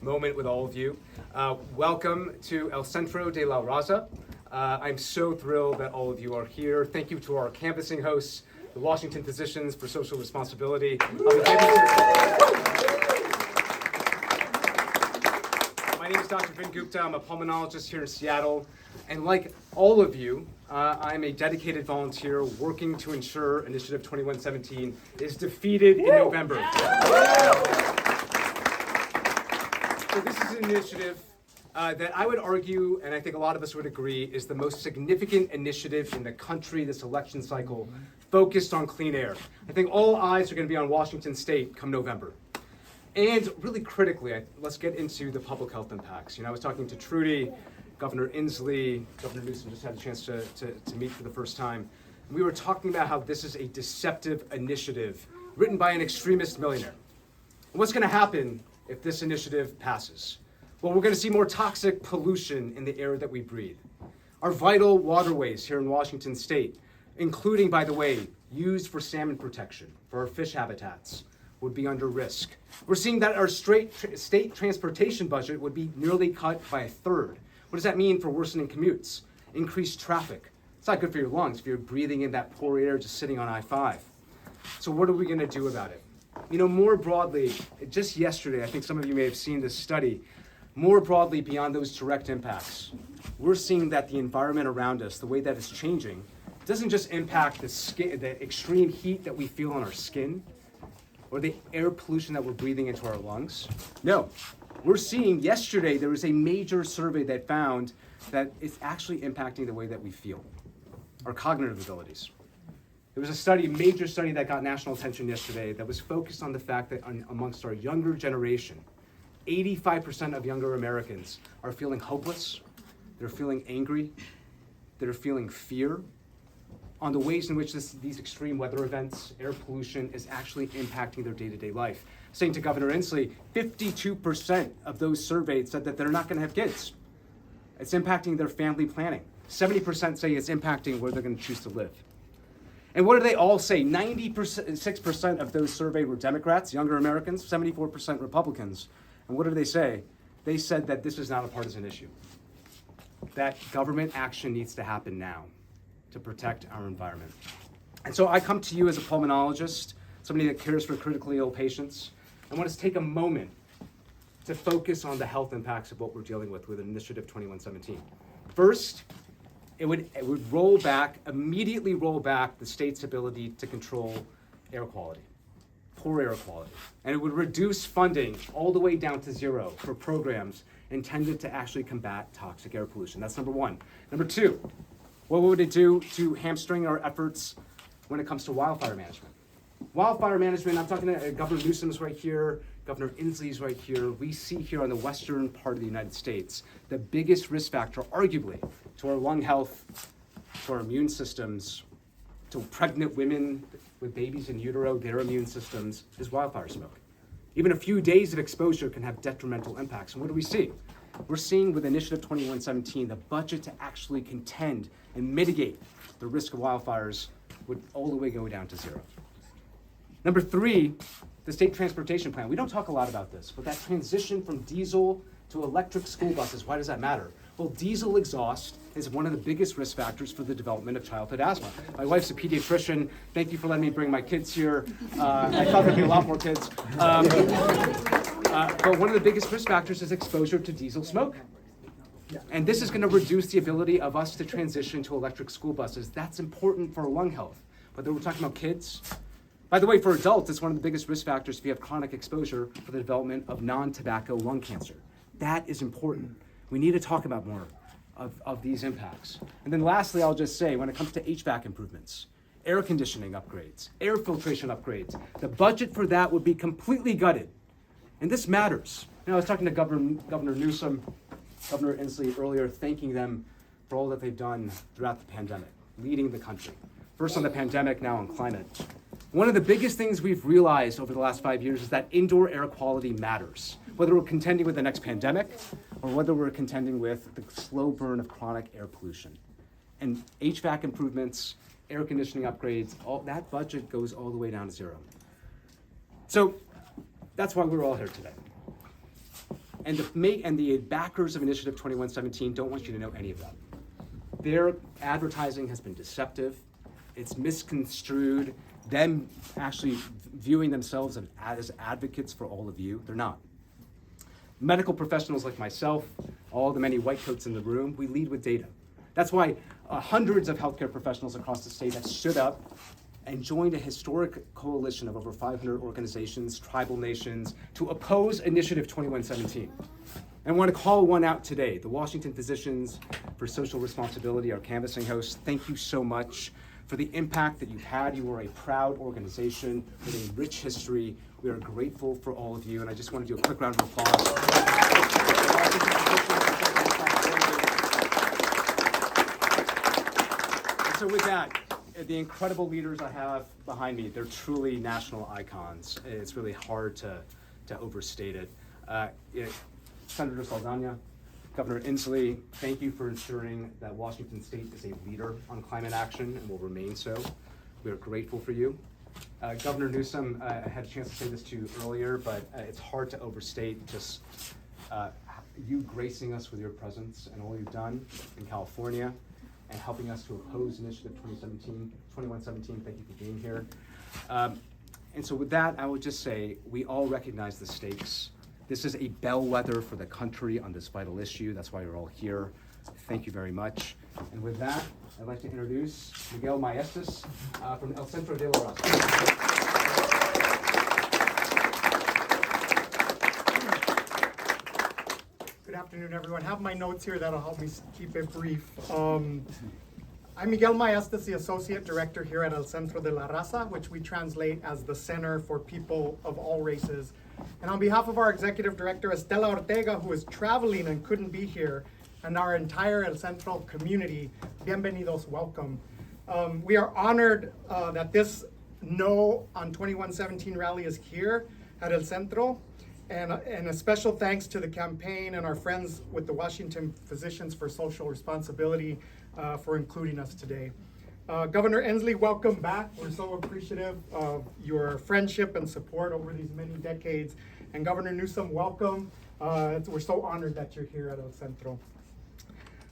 moment with all of you. Welcome to El Centro de la Raza. I'm so thrilled that all of you are here. Thank you to our canvassing hosts, the Washington Physicians for Social Responsibility. My name is Dr. Gupta. I'm a pulmonologist here in Seattle. And like all of you, I'm a dedicated volunteer working to ensure Initiative 2117 is defeated in November. So this is an initiative that I would argue, and I think a lot of us would agree, is the most significant initiative in the country this election cycle focused on clean air. I think all eyes are going to be on Washington State come November. And really critically, let's get into the public health impacts. I was talking to Trudy, Governor Inslee, Governor Newsom just had a chance to meet for the first time. And we were talking about how this is a deceptive initiative written by an extremist millionaire. And what's going to happen if this initiative passes? Well, we're going to see more toxic pollution in the air that we breathe. Our vital waterways here in Washington State, including, by the way, used for salmon protection, for our fish habitats, would be under risk. We're seeing that our state transportation budget would be nearly cut by a third. What does that mean for worsening commutes? Increased traffic. It's not good for your lungs if you're breathing in that poor air just sitting on I-5. So what are we going to do about it? More broadly, just yesterday, I think some of you may have seen this study, more broadly beyond those direct impacts, we're seeing that the environment around us, the way that it's changing, doesn't just impact the extreme heat that we feel on our skin or the air pollution that we're breathing into our lungs. No, we're seeing yesterday there was a major survey that found that it's actually impacting the way that we feel, our cognitive abilities. There was a major study that got national attention yesterday that was focused on the fact that amongst our younger generation, 85% of younger Americans are feeling hopeless, they're feeling angry, they're feeling fear on the ways in which these extreme weather events, air pollution, is actually impacting their day-to-day life. Saying to Governor Inslee, 52% of those surveyed said that they're not going to have kids. It's impacting their family planning. 70% say it's impacting where they're going to choose to live. And what do they all say? 96% of those surveyed were Democrats, younger Americans, 74% Republicans. And what did they say? They said that this is not a partisan issue, that government action needs to happen now to protect our environment. And so I come to you as a pulmonologist, somebody that cares for critically ill patients. I want us to take a moment to focus on the health impacts of what we're dealing with Initiative 2117. First, it would immediately roll back the state's ability to control air quality, poor air quality. And it would reduce funding all the way down to zero for programs intended to actually combat toxic air pollution. That's number one. Number two, what would it do to hamstring our efforts when it comes to wildfire management? Wildfire management, I'm talking to Governor Newsom's right here, Governor Inslee's right here. We see here on the western part of the United States, the biggest risk factor, arguably, to our lung health, to our immune systems, to pregnant women with babies in utero, their immune systems, is wildfire smoke. Even a few days of exposure can have detrimental impacts. And what do we see? We're seeing with Initiative 2117, the budget to actually contend and mitigate the risk of wildfires would all the way go down to zero. Number three, the state transportation plan. We don't talk a lot about this, but that transition from diesel to electric school buses, why does that matter? Well, diesel exhaust is one of the biggest risk factors for the development of childhood asthma. My wife's a pediatrician. Thank you for letting me bring my kids here. I thought there'd be a lot more kids. But one of the biggest risk factors is exposure to diesel smoke. And this is going to reduce the ability of us to transition to electric school buses. That's important for lung health. Whether we're talking about kids. By the way, for adults, it's one of the biggest risk factors if you have chronic exposure for the development of non-tobacco lung cancer. That is important. We need to talk about more of these impacts. And then lastly, I'll just say, when it comes to HVAC improvements, air conditioning upgrades, air filtration upgrades, the budget for that would be completely gutted. And this matters. I was talking to Governor Newsom, Governor Inslee earlier, thanking them for all that they've done throughout the pandemic, leading the country. First on the pandemic, now on climate. One of the biggest things we've realized over the last 5 years is that indoor air quality matters. Whether we're contending with the next pandemic or whether we're contending with the slow burn of chronic air pollution. And HVAC improvements, air conditioning upgrades, all that budget goes all the way down to zero. So that's why we're all here today. And the backers of Initiative 2117 don't want you to know any of that. Their advertising has been deceptive. It's misconstrued. Them actually viewing themselves as advocates for all of you. They're not. Medical professionals like myself, all the many white coats in the room, we lead with data. That's why hundreds of healthcare professionals across the state have stood up and joined a historic coalition of over 500 organizations, tribal nations, to oppose Initiative 2117. And I want to call one out today. The Washington Physicians for Social Responsibility, our canvassing hosts, thank you so much for the impact that you've had. You are a proud organization with a rich history. We are grateful for all of you, and I just want to do a quick round of applause. And so with that, the incredible leaders I have behind me, they're truly national icons. It's really hard to overstate it. Senator Saldana, Governor Inslee, thank you for ensuring that Washington State is a leader on climate action and will remain so. We are grateful for you. Governor Newsom, I had a chance to say this to you earlier, but it's hard to overstate just you gracing us with your presence and all you've done in California and helping us to oppose Initiative 2117. Thank you for being here. And so with that, I would just say we all recognize the stakes. This is a bellwether for the country on this vital issue. That's why you're all here. Thank you very much. And with that, I'd like to introduce Miguel Maestas from El Centro de la Raza. Good afternoon, everyone. I have my notes here that'll help me keep it brief. I'm Miguel Maestas, the Associate Director here at El Centro de la Raza, which we translate as the Center for People of All Races. And on behalf of our Executive Director, Estela Ortega, who is traveling and couldn't be here, and our entire El Centro community, bienvenidos, welcome. We are honored that this No on 2117 rally is here at El Centro. And a special thanks to the campaign and our friends with the Washington Physicians for Social Responsibility for including us today. Governor Inslee, welcome back. We're so appreciative of your friendship and support over these many decades. And Governor Newsom, welcome. We're so honored that you're here at El Centro.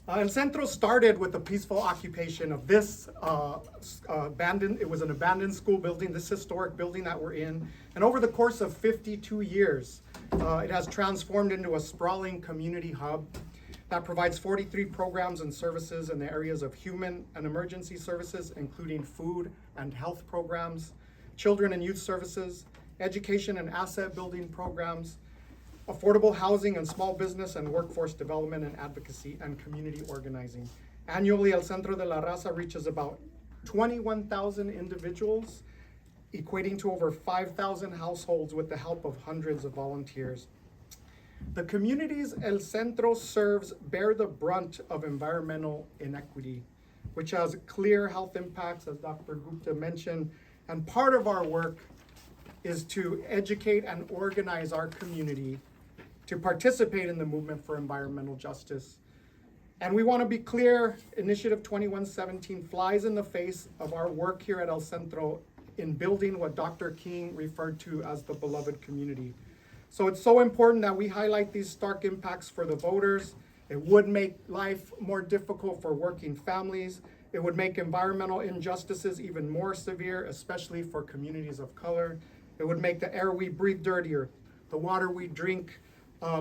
El Centro started with the peaceful occupation of this it was an abandoned school building, this historic building that we're in. And over the course of 52 years, it has transformed into a sprawling community hub that provides 43 programs and services in the areas of human and emergency services, including food and health programs, children and youth services, education and asset building programs, affordable housing and small business and workforce development and advocacy and community organizing. Annually, El Centro de la Raza reaches about 21,000 individuals, equating to over 5,000 households with the help of hundreds of volunteers. The communities El Centro serves bear the brunt of environmental inequity, which has clear health impacts, as Dr. Gupta mentioned, and part of our work is to educate and organize our community to participate in the movement for environmental justice. And we want to be clear, Initiative 2117 flies in the face of our work here at El Centro in building what Dr. King referred to as the beloved community. So it's so important that we highlight these stark impacts for the voters. It would make life more difficult for working families. It would make environmental injustices even more severe, especially for communities of color. It would make the air we breathe dirtier, the water we drink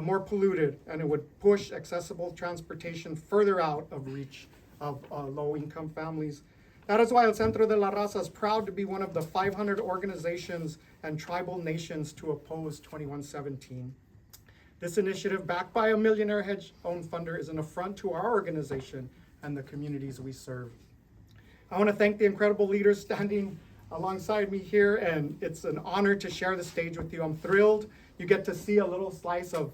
more polluted, and it would push accessible transportation further out of reach of low-income families. That is why El Centro de la Raza is proud to be one of the 500 organizations and tribal nations to oppose 2117. This initiative, backed by a millionaire hedge-owned funder, is an affront to our organization and the communities we serve. I want to thank the incredible leaders standing alongside me here, and it's an honor to share the stage with you. I'm thrilled you get to see a little slice of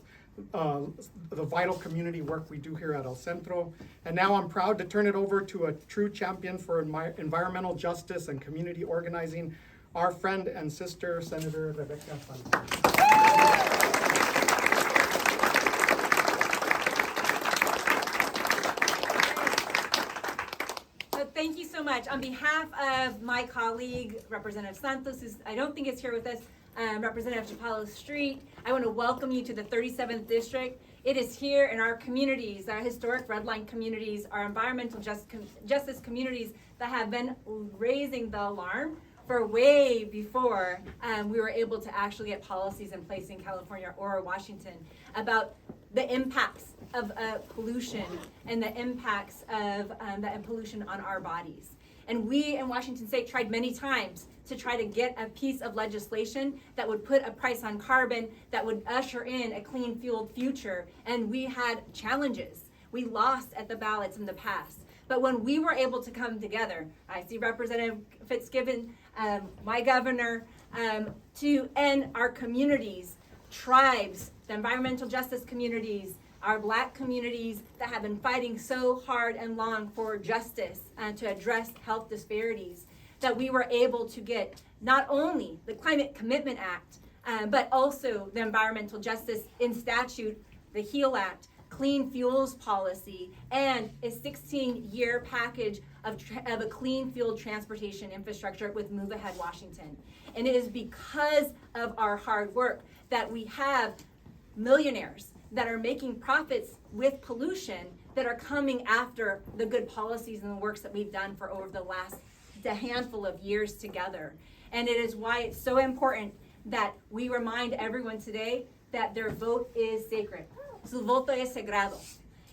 the vital community work we do here at El Centro. And now I'm proud to turn it over to a true champion for environmental justice and community organizing, our friend and sister, Senator Rebecca Sanchez. Thank you so much. On behalf of my colleague, Representative Santos, who I don't think is here with us, Representative Chapalo Street. I want to welcome you to the 37th District. It is here in our communities, our historic red line communities, our environmental justice communities that have been raising the alarm for way before we were able to actually get policies in place in California or Washington about the impacts of pollution and the impacts of that pollution on our bodies. And we in Washington State tried many times to try to get a piece of legislation that would put a price on carbon, that would usher in a clean fueled future. And we had challenges. We lost at the ballots in the past. But when we were able to come together, I see Representative Fitzgibbon, my governor, to end our communities, tribes, the environmental justice communities, our Black communities that have been fighting so hard and long for justice and to address health disparities, that we were able to get not only the Climate Commitment Act, but also the environmental justice in statute, the HEAL Act, clean fuels policy, and a 16-year package of a clean fuel transportation infrastructure with Move Ahead Washington. And it is because of our hard work that we have millionaires that are making profits with pollution that are coming after the good policies and the works that we've done for over the last handful of years together. And it is why it's so important that we remind everyone today that their vote is sacred. Su voto es sagrado.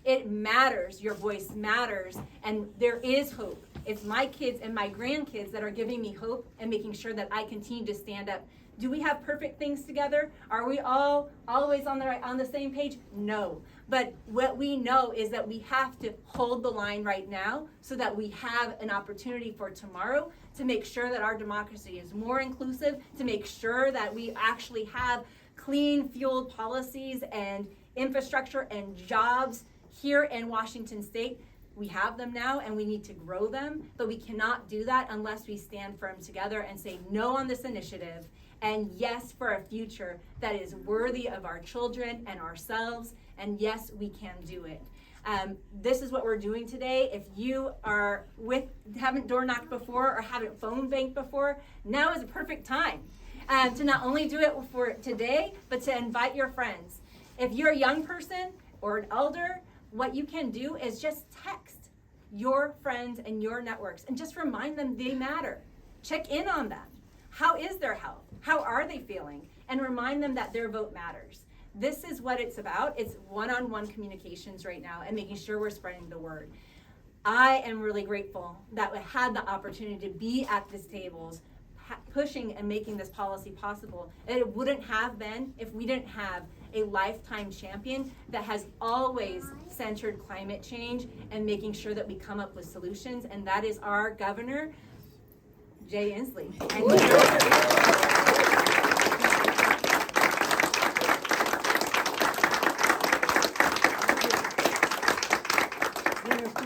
It matters, your voice matters, and there is hope. It's my kids and my grandkids that are giving me hope and making sure that I continue to stand up. Do we have perfect things together? Are we all always on the same page? No. But what we know is that we have to hold the line right now so that we have an opportunity for tomorrow to make sure that our democracy is more inclusive, to make sure that we actually have clean fueled policies and infrastructure and jobs here in Washington State. We have them now and we need to grow them, but we cannot do that unless we stand firm together and say no on this initiative and yes for a future that is worthy of our children and ourselves, and yes, we can do it. This is what we're doing today. If you haven't door knocked before or haven't phone banked before, now is a perfect time to not only do it for today, but to invite your friends. If you're a young person or an elder, what you can do is just text your friends and your networks and just remind them they matter. Check in on them. How is their health? How are they feeling? And remind them that their vote matters. This is what it's about. It's one-on-one communications right now and making sure we're spreading the word. I am really grateful that we had the opportunity to be at these tables, pushing and making this policy possible. And it wouldn't have been if we didn't have a lifetime champion that has always centered climate change and making sure that we come up with solutions, and that is our governor, Jay Inslee.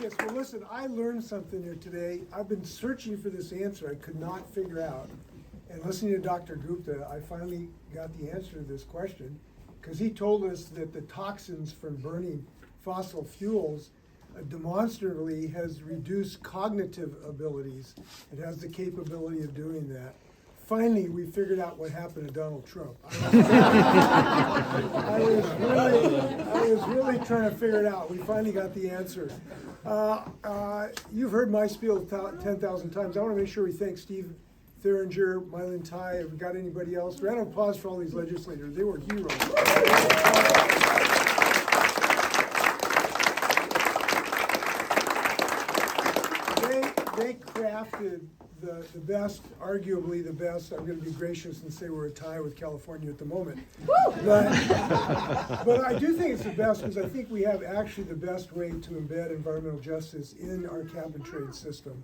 Yes, well, listen, I learned something here today. I've been searching for this answer I could not figure out. And listening to Dr. Gupta, I finally got the answer to this question, because he told us that the toxins from burning fossil fuels demonstrably has reduced cognitive abilities. It has the capability of doing that. Finally, we figured out what happened to Donald Trump. I was really trying to figure it out. We finally got the answer. You've heard my spiel 10,000 times. I want to make sure we thank Steve Thuringer, Mylon Tai. Have we got anybody else? Round of applause for all these legislators. They were heroes. They crafted the best, arguably the best. I'm going to be gracious and say we're a tie with California at the moment. But I do think it's the best because I think we have actually the best way to embed environmental justice in our cap and trade system.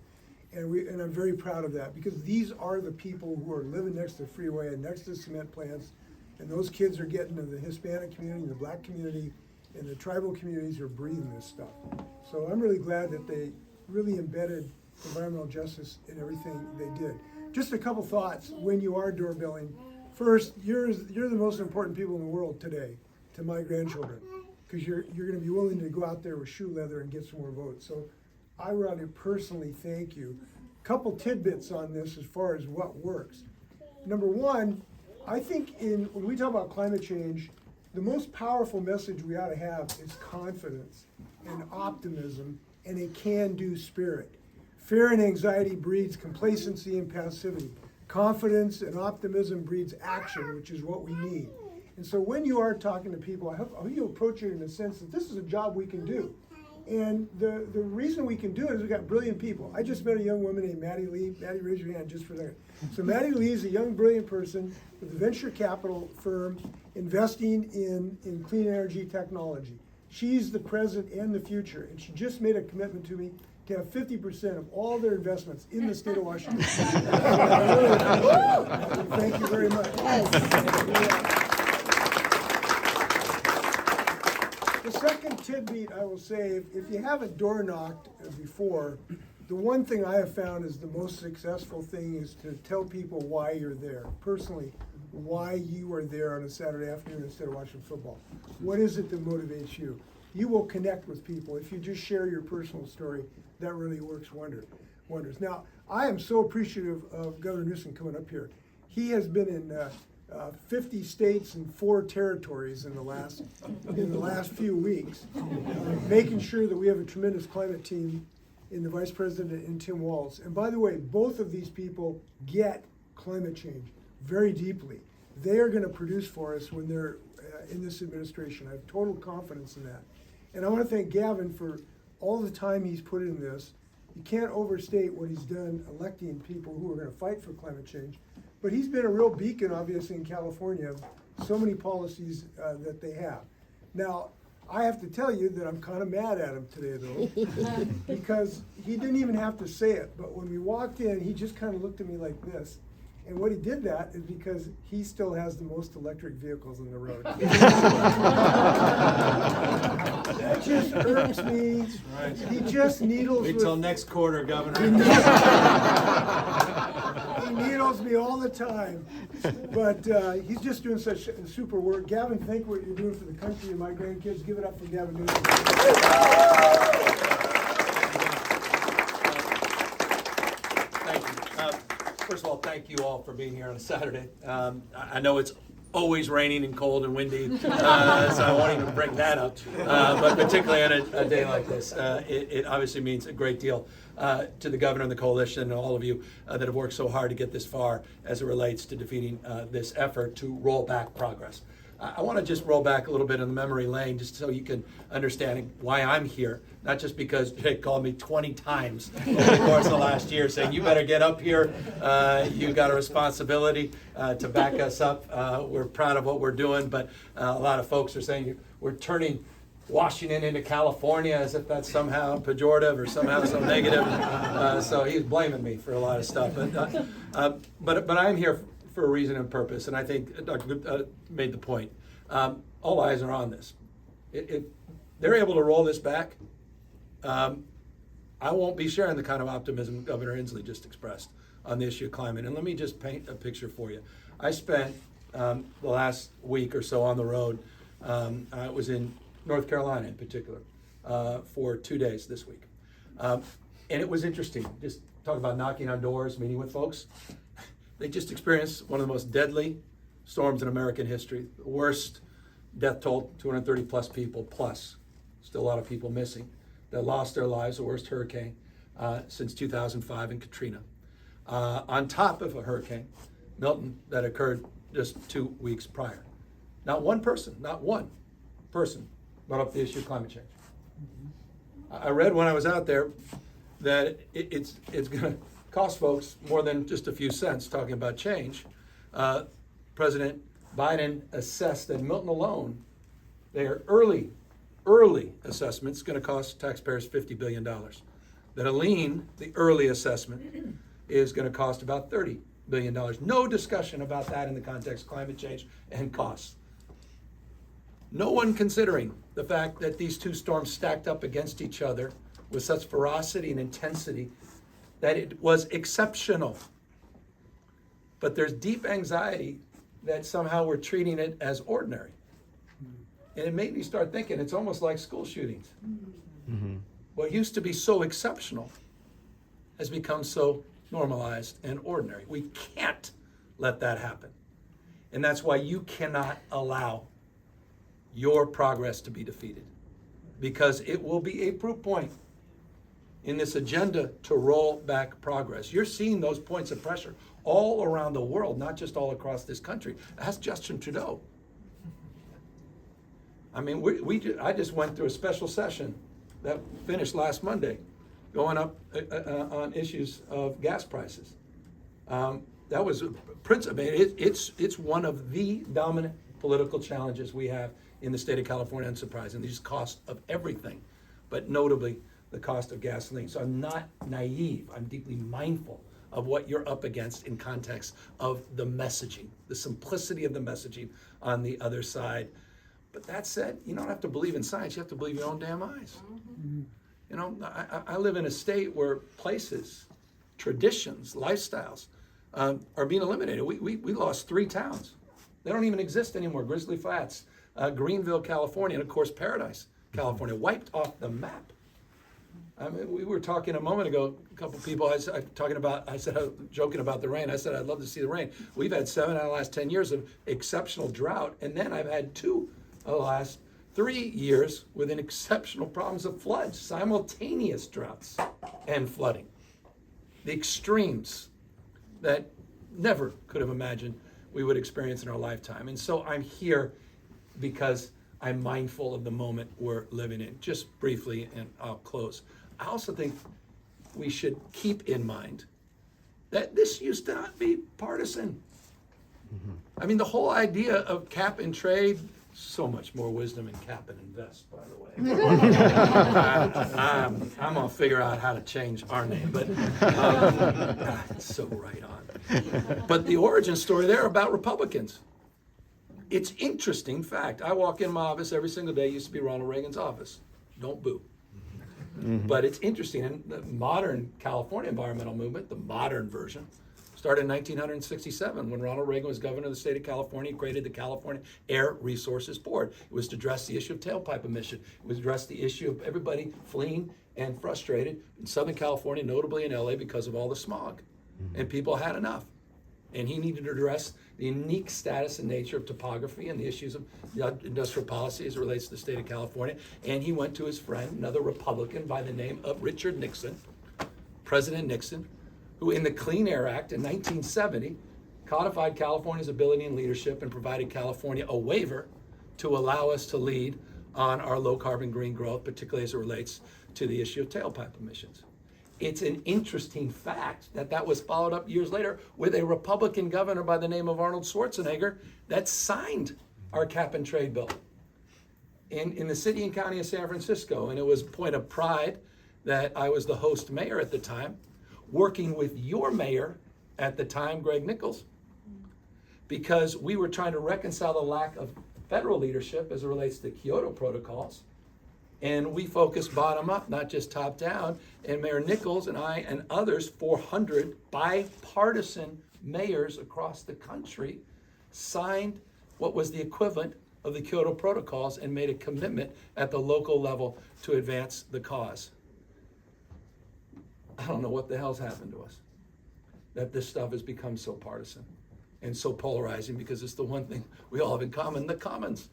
And I'm very proud of that because these are the people who are living next to the freeway and next to the cement plants. And those kids are getting to the Hispanic community, the Black community, and the tribal communities are breathing this stuff. So I'm really glad that they really embedded environmental justice in everything they did. Just a couple thoughts when you are doorbilling. First, you're the most important people in the world today to my grandchildren because you're going to be willing to go out there with shoe leather and get some more votes. So I want to personally thank you. Couple tidbits on this as far as what works. Number one, I think when we talk about climate change, the most powerful message we ought to have is confidence and optimism and a can-do spirit. Fear and anxiety breeds complacency and passivity. Confidence and optimism breeds action, which is what we need. And so when you are talking to people, I hope you approach it in the sense that this is a job we can do. And the reason we can do it is we've got brilliant people. I just met a young woman named Maddie Lee. Maddie, raise your hand just for that. So Maddie Lee is a young, brilliant person with a venture capital firm investing in clean energy technology. She's the present and the future, and she just made a commitment to me to have 50% of all their investments in the state of Washington. I really appreciate it. Thank you very much. The second tidbit I will say, if you haven't door knocked before, the one thing I have found is the most successful thing is to tell people why you're there. Personally, why you are there on a Saturday afternoon instead of watching football. What is it that motivates you? You will connect with people. If you just share your personal story, that really works wonders. Now, I am so appreciative of Governor Newsom coming up here. He has been in 50 states and 4 territories in the last few weeks, making sure that we have a tremendous climate team in the Vice President and Tim Walz. And by the way, both of these people get climate change very deeply. They are going to produce for us when they're in this administration. I have total confidence in that. And I want to thank Gavin for all the time he's put in this. You can't overstate what he's done electing people who are going to fight for climate change. But he's been a real beacon, obviously, in California of so many policies that they have. Now, I have to tell you that I'm kind of mad at him today, though, because he didn't even have to say it. But when we walked in, he just kind of looked at me like this. And what he did that is because he still has the most electric vehicles on the road. That just irks me. Right. He just needles Wait with, till next quarter, Governor. he needles me all the time. But he's just doing such super work. Gavin, thank what you're doing for the country and my grandkids. Give it up for Gavin Newsom. Thank you. First of all, thank you all for being here on a Saturday. I know it's always raining and cold and windy, so I won't even bring that up. But particularly on a day like this, it obviously means a great deal to the governor and the coalition and all of you that have worked so hard to get this far as it relates to defeating this effort to roll back progress. I want to just roll back a little bit in the memory lane just so you can understand why I'm here, not just because Jay called me 20 times over the course of the last year saying, you better get up here, you got a responsibility to back us up. We're proud of what we're doing, but a lot of folks are saying we're turning Washington into California as if that's somehow pejorative or somehow so negative. So he's blaming me for a lot of stuff. But I'm here for a reason and purpose, and I think Dr. Gupta made the point. All eyes are on this. If they're able to roll this back, I won't be sharing the kind of optimism Governor Inslee just expressed on the issue of climate. And let me just paint a picture for you. I spent the last week or so on the road. I was in North Carolina in particular for 2 days this week. And it was interesting, just talk about knocking on doors, meeting with folks. They just experienced one of the most deadly storms in American history. The worst death toll, 230 plus people, plus still a lot of people missing that lost their lives, the worst hurricane since 2005 in Katrina. On top of a hurricane, Milton, that occurred just 2 weeks prior. Not one person brought up the issue of climate change. I read when I was out there that it's going to cost folks more than just a few cents talking about change. President Biden assessed that Milton alone, their early assessment is going to cost taxpayers $50 billion. That Helene, the early assessment, is going to cost about $30 billion. No discussion about that in the context of climate change and costs. No one considering the fact that these two storms stacked up against each other with such ferocity and intensity that it was exceptional. But there's deep anxiety that somehow we're treating it as ordinary. And it made me start thinking it's almost like school shootings. Mm-hmm. What used to be so exceptional has become so normalized and ordinary. We can't let that happen. And that's why you cannot allow your progress to be defeated, because it will be a proof point in this agenda to roll back progress. You're seeing those points of pressure all around the world, not just all across this country. Ask Justin Trudeau. I mean, I just went through a special session that finished last Monday, going up on issues of gas prices. That was principle. I mean, it's one of the dominant political challenges we have in the state of California, unsurprisingly. These costs of everything, but notably the cost of gasoline. So I'm not naive. I'm deeply mindful of what you're up against in context of the messaging, the simplicity of the messaging on the other side. But that said, you don't have to believe in science. You have to believe your own damn eyes. Mm-hmm. You know, I live in a state where places, traditions, lifestyles are being eliminated. We lost 3 towns. They don't even exist anymore. Grizzly Flats, Greenville, California, and of course Paradise, California, wiped off the map. I mean, we were talking a moment ago, a couple people, I said, joking about the rain. I said, I'd love to see the rain. We've had 7 out of the last 10 years of exceptional drought. And then I've had 2 of the last 3 years with an exceptional problems of floods, simultaneous droughts and flooding. The extremes that never could have imagined we would experience in our lifetime. And so I'm here because I'm mindful of the moment we're living in. Just briefly, and I'll close. I also think we should keep in mind that this used to not be partisan. Mm-hmm. I mean, the whole idea of cap and trade, so much more wisdom in cap and invest, by the way. I'm gonna figure out how to change our name, but it's so right on. But the origin story there about Republicans. It's interesting fact. I walk in my office every single day. It used to be Ronald Reagan's office. Don't boo. Mm-hmm. But it's interesting. In the modern California environmental movement, the modern version, started in 1967 when Ronald Reagan was governor of the state of California. He created the California Air Resources Board. It was to address the issue of tailpipe emission. It was to address the issue of everybody fleeing and frustrated in Southern California, notably in LA, because of all the smog. Mm-hmm. And people had enough. And he needed to address the unique status and nature of topography and the issues of industrial policy as it relates to the state of California. And he went to his friend, another Republican by the name of Richard Nixon, President Nixon, who in the Clean Air Act in 1970 codified California's ability and leadership and provided California a waiver to allow us to lead on our low carbon green growth, particularly as it relates to the issue of tailpipe emissions. It's an interesting fact that was followed up years later with a Republican governor by the name of Arnold Schwarzenegger that signed our cap and trade bill in the city and county of San Francisco. And it was a point of pride that I was the host mayor at the time, working with your mayor at the time, Greg Nichols, because we were trying to reconcile the lack of federal leadership as it relates to Kyoto protocols. And we focused bottom up, not just top down. And Mayor Nichols and I and others, 400 bipartisan mayors across the country, signed what was the equivalent of the Kyoto protocols and made a commitment at the local level to advance the cause. I don't know what the hell's happened to us, that this stuff has become so partisan and so polarizing, because it's the one thing we all have in common, the commons.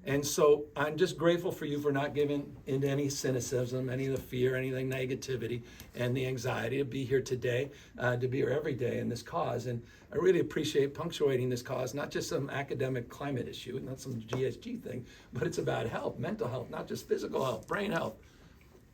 And so I'm just grateful for you for not giving into any cynicism, any of the fear, any of the negativity and the anxiety to be here today, to be here every day in this cause. And I really appreciate punctuating this cause, not just some academic climate issue, not some GSG thing, but it's about health, mental health, not just physical health, brain health.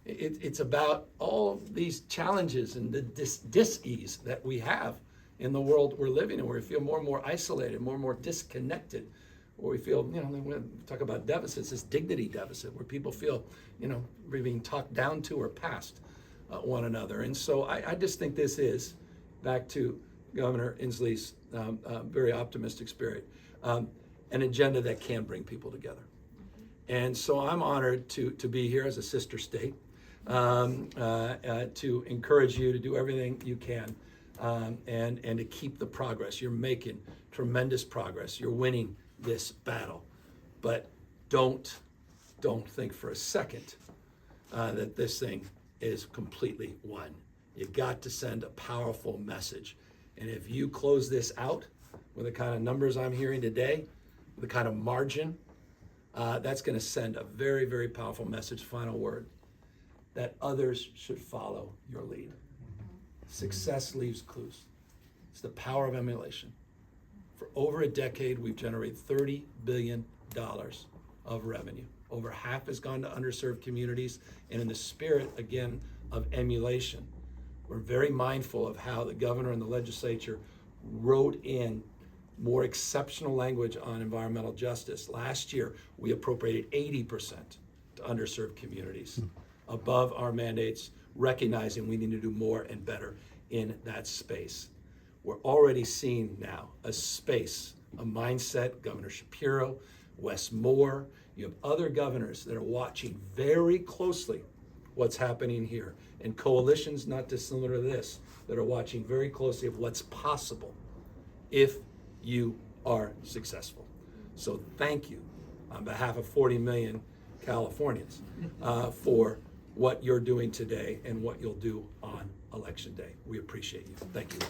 It's about all these challenges and the dis-ease that we have in the world we're living in, where we feel more and more isolated, more and more disconnected, where we feel, when we talk about deficits, this dignity deficit, where people feel, we're being talked down to or past one another. And so I just think this is, back to Governor Inslee's very optimistic spirit, an agenda that can bring people together. And so I'm honored to be here as a sister state, to encourage you to do everything you can, and to keep the progress. You're making tremendous progress. You're winning this battle, but don't think for a second that this thing is completely won. You've got to send a powerful message, and if you close this out, with the kind of numbers I'm hearing today, with the kind of margin, that's going to send a very, very powerful message, final word, that others should follow your lead. Success leaves clues. It's the power of emulation. For over a decade, we've generated $30 billion of revenue. Over half has gone to underserved communities, and in the spirit, again, of emulation, we're very mindful of how the governor and the legislature wrote in more exceptional language on environmental justice. Last year, we appropriated 80% to underserved communities, above our mandates, recognizing we need to do more and better in that space. We're already seeing now a space, a mindset, Governor Shapiro, Wes Moore, you have other governors that are watching very closely what's happening here, and coalitions not dissimilar to this that are watching very closely of what's possible if you are successful. So thank you on behalf of 40 million Californians for what you're doing today and what you'll do on Election Day. We appreciate you. Thank you.